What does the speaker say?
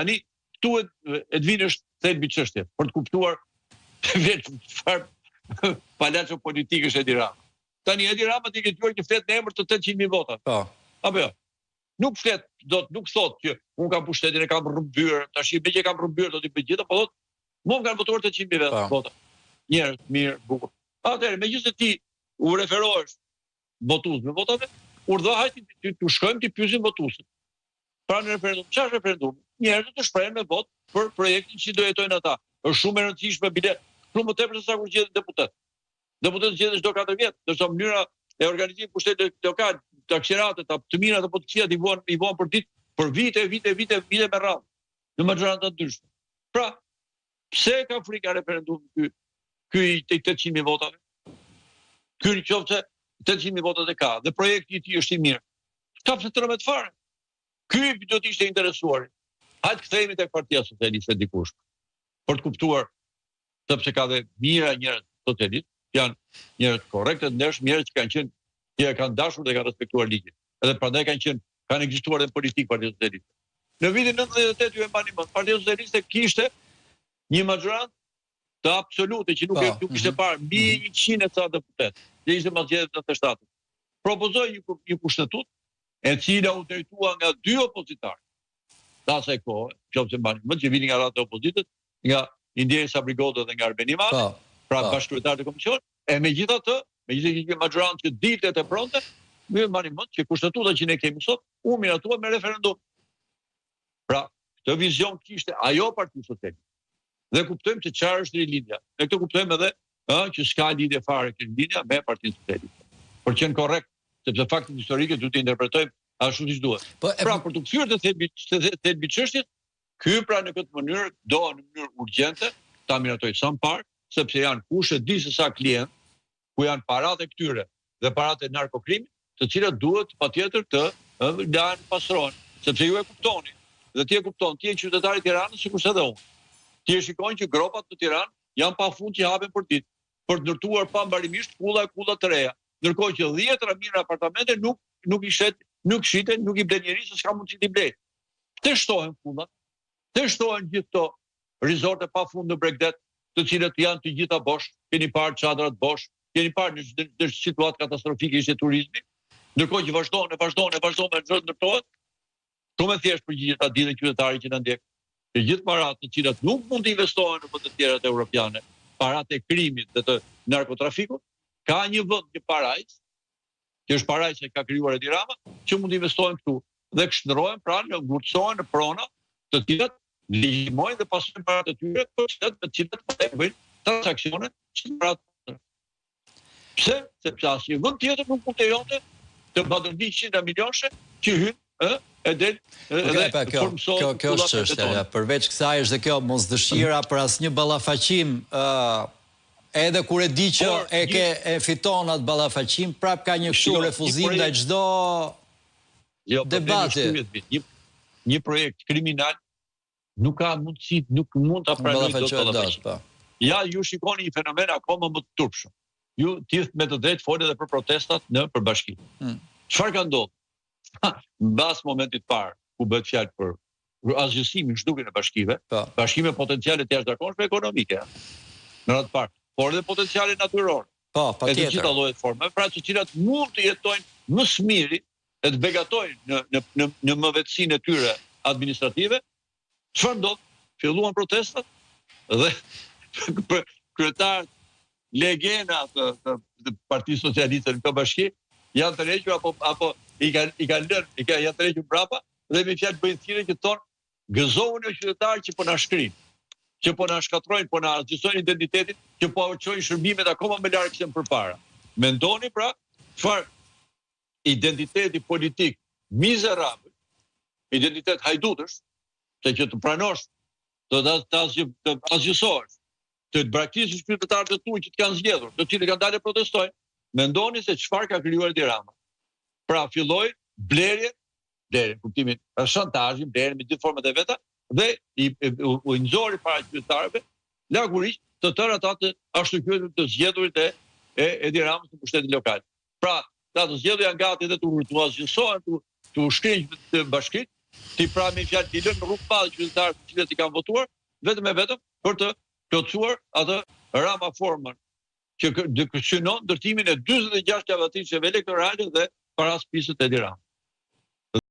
Tani këtu Edvin është thelbi çështje për të kuptuar vetë çfarë palaço politik është Edi Rama. Tani Edi Rama ti ke thënë që flet në emër të 800.000 votave. Po. Apo jo. Nuk flet, nuk thot që unë kam pushtetin e kam rrëmbyer, tash me që kam rrëmbyer do t'i bëj gjithë, po thot, mua kanë votuar 800.000 vota. Njerëz mirë, bukur. Atëherë, megjithëse ti u referohesh votuesve votave, urdhë hajti të shkojmë të pyesim votuesit. Pra në referendum, çfarë referendum? Njerëzit të shprehen me votë për projektin që do jetojnë ata. Është shumë e rëndësishme bile, shumë më tepër se sa kur gjetet deputet. Deputet gjetet çdo 4 vjet, ndërsa mënyra e organizimit pushtetit lokal, taksiratet, të mirat apo të cilat i vuan për ditë, për vite me radhë, në magjoranta të ndryshme. Pra, pse ka frikë referendumi ky i 800.000 votave? Ky në qoftë 800.000 votat e ka, dhe projekti i tij është i mirë. Ka pse të rëmet fare. Ky do të ishte interesuar. Hajtë kthehemi tek Partia Socialiste dikush. Për të kuptuar, sepse ka dhe mira njerëz socialistë, janë njerëz korrektë, ndershëm, njerëz që kanë qenë, që kanë dashur dhe kanë respektuar ligjin. Edhe prandaj kanë ekzistuar në politikë Partia Socialiste. Në vitin 98 ju e mbani mend, Partia Socialiste kishte një majorantë të absolute që nuk ishte parë mbi 100 e ca deputet. Dhe ishte mbas zgjedhjeve të 97. Propozoi një kushtetut e cila u drejtua nga 2 opozitarë. Asaj kohë, qoftë mbani mend që vinin nga radhë të opozitës, nga Indjeri Sabrigoda dhe nga Arbeni Mami, pra bashkëkryetarë të komisionit, e megjithatë që majorantë që dilte të pronte, më mbani mend që kushtetuta që ne kemi sot u miratua me referendum. Pra, këtë vizion kishte ajo Partia Socialiste. Dhe kuptojmë se çfarë është rilindja. Ne këtë kuptojmë edhe që s'ka lidhje fare kjo rilindja me Partinë Socialiste. Për qenë korrekt, sepse faktet historike duhet të interpretojmë ashtu siç duhet. Pra, për të kthyer të thelbi çështjes, ky pra në këtë mënyrë do në mënyrë urgjente ta miratoj sa më parë, sepse janë kush e di se sa klient ku janë paratë e këtyre dhe paratë e narkokrimit, të cilat duhet patjetër të lahen pastrohen, sepse ju e kuptoni. Dhe ti e kupton, ti je qytetari i Tiranës sikur se edhe unë. Ti e shikon që gropat në Tiranë janë pafund që hapen për ditë, për të ndërtuar pambarimisht kulla të reja. Ndërkohë që 10 mijë apartamente nuk shiten, nuk i blen njerëz se s'ka mundësi t'i blej. Të shtohen kullat, të shtohen gjithë këto rizorte pafund në Bregdet, të cilët janë të gjitha bosh, keni parë çadrat bosh, keni parë në situatë katastrofike ishte turizmi, ndërkohë që vazhdon me ndërtohet. Shumë e thjesht përgjigje ta dinë qytetarit që na ndjek. Që gjithë paratë të cilat nuk mund të investohen në vende të tjera europiane, paratë e krimit dhe të narkotrafikut, ka një vend që parajs, që është parajs që ka krijuar Edi Rama, që mund të investohen këtu dhe këshndrohen pra në ngurtësohen në prona të cilat legjimojnë dhe pasojnë paratë të tyre, me të cilat bëjnë transaksione që paratë. Pse? Sepse asnjë vend tjetër nuk mund të jonte të badërdi 100 milionë që hyn kjo është çështja. Përveç kësaj është dhe kjo mosdëshira për asnjë ballafaqim, edhe kur e di që e fiton atë ballafaqim, prap ka një kështu refuzim ndaj çdo debati. Një projekt kriminal nuk ka mundësi, nuk mund ta pranojë dot ballafaqim. Ja, ju shikoni një fenomen akoma më të turpshëm. Ju thjesht me të drejtë folë edhe për protestat në përbashkim. Çfarë ka ndodhur? Mbas momentit parë ku bëhet fjalë për asgjësimin zhdukjen e bashkive, bashkime potenciale të jashtëzakonshme ekonomike, në radhë parë, por edhe potenciale natyrore. Patjetër. Të gjitha llojet forme, pra të cilat mund të jetojnë më së miri e të begatojnë në mëvetësinë e tyre administrative. Çfarë ndodh? Filluan protestat dhe kryetarët legjenda të Partisë Socialiste në këtë bashki janë të rregjur apo i kanë janë të rregjur brapa dhe me fjalë bëjnë thirrje që thonë gëzohuni o qytetarë që po na shkrin, që po na shkatrojnë, po na azgjësojnë identitetin, që po çojnë shërbimet akoma më larg se më përpara. Mendoni pra çfarë identiteti politik mizerabël, identitet hajdutësh, se që të pranosh, të azgjësohesh, të braktisësh qytetarët e tuaj që të kanë zgjedhur, të cilët kanë dalë protestojnë. Mendoni se çfarë ka krijuar Edi Rama. Pra filloi blerje, kuptimin shantazhi, blerje me gjithë format e veta dhe u nxori para qytetarëve lagurisht të tërë ata të ashtu quajtur të zgjedhurit e Edi Ramës në pushtetin lokal. Pra, ata të zgjedhur janë gati edhe të azgjësohen, të shkrinjë të bashkit, ti pra me fjalë ti lën rrugë padë qytetarët të cilët i kanë votuar, vetëm e vetëm për të plotësuar atë rama formën që synon ndërtimin e 46 lavaticëve elektorale dhe paraspisët e Tiranës.